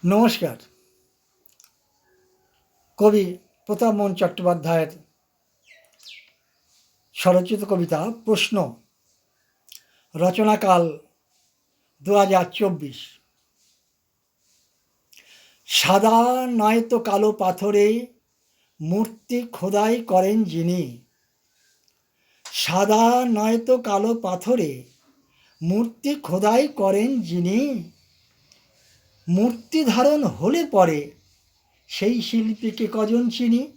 নমস্কার। কবি প্রতাপমোহন চট্টোপাধ্যায়ের স্বরচিত কবিতা প্রশ্ন, রচনাকাল 2024। সাদা নয়তো কালো পাথরে মূর্তি খোদাই করেন যিনি। সাদা নয়তো কালো পাথরে মূর্তি খোদাই করেন যিনি। মূর্তি ধারণ হলে পরে সেই শিল্পীকে কজন চিনি।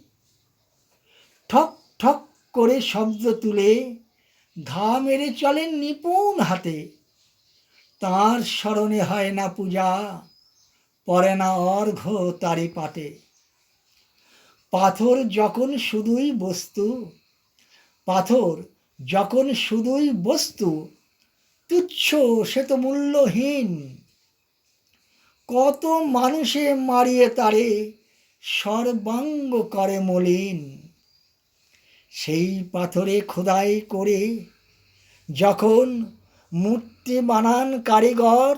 ঠক ঠক করে শব্দ তুলে ঘা মেরে চলেন নিপুণ হাতে। তাঁর স্মরণে হয় না পূজা, পড়ে না অর্ঘ্য তারি পাতে। পাথর যখন শুধুই বস্তু, পাথর যখন শুধুই বস্তু, তুচ্ছ সে তো মূল্যহীন। কত মানুষে মারিয়ে তারে সর্বাঙ্গ করে মলিন। সেই পাথরে খোদাই করে যখন মূর্তি বানান কারিগর,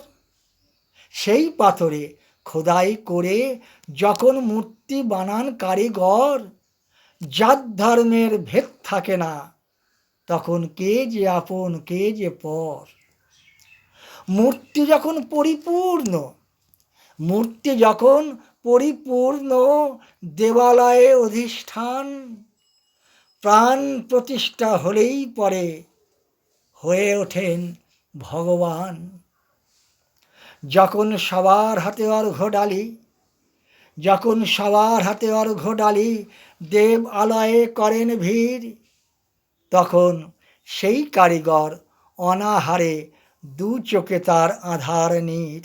সেই পাথরে খোদাই করে যখন মূর্তি বানান কারিগর, জাত ধর্মের ভেদ থাকে না, তখন কে যে আপন কে যে পর। মূর্তি যখন পরিপূর্ণ, মূর্তি যখন পরিপূর্ণ দেবালয়ে অধিষ্ঠান, প্রাণ প্রতিষ্ঠা হলেই পরে হয়ে ওঠেন ভগবান। যখন সবার হাতে অর্ঘ্য ডালি, যখন সবার হাতে অর্ঘ্য ডালি দেব আলয়ে করেন ভিড়, তখন সেই কারিগর অনাহারে দু চোখে তার আধার নীড়।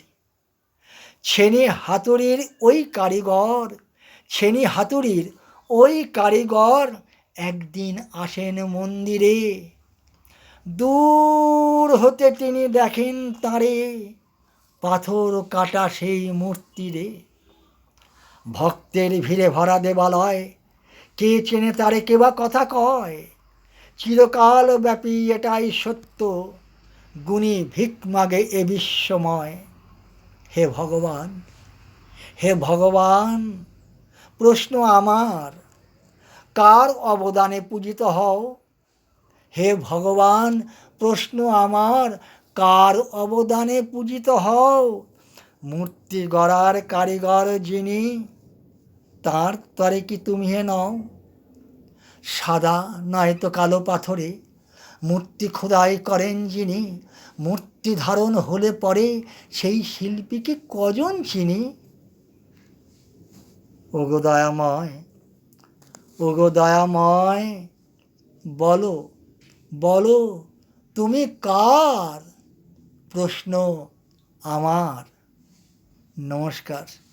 ছেনি হাতুড়ির ওই কারিগর, ছেনি হাতুড়ির ওই কারিগর একদিন আসেন মন্দিরে। দূর হতে তিনি দেখেন তারে পাথর কাটা সেই মূর্তিরে। ভক্তের ভিড়ে ভরা দেবালয়, কে চেনে তারে কে বা কথা কয়। চিরকাল ব্যাপী এটাই সত্য, গুণী ভিক মাগে এ বিশ্বময়। হে ভগবান, হে ভগবান, প্রশ্ন আমার, কার অবদানে পূজিত হও। হে ভগবান, প্রশ্ন আমার, কার অবদানে পূজিত হও। মূর্তি গড়ার কারিগর যিনি, তাঁর তরে কি তুমি হে নও। সাদা নয়তো কালো পাথরে মূর্তি খোদাই করেন যিনি, মূর্তি ধারণ হলে পরে সেই শিল্পীকে কজন চিনি। ওগো দয়াময়, ওগো দয়াময়, বলো বলো তুমি কার। প্রশ্ন আমার। নমস্কার।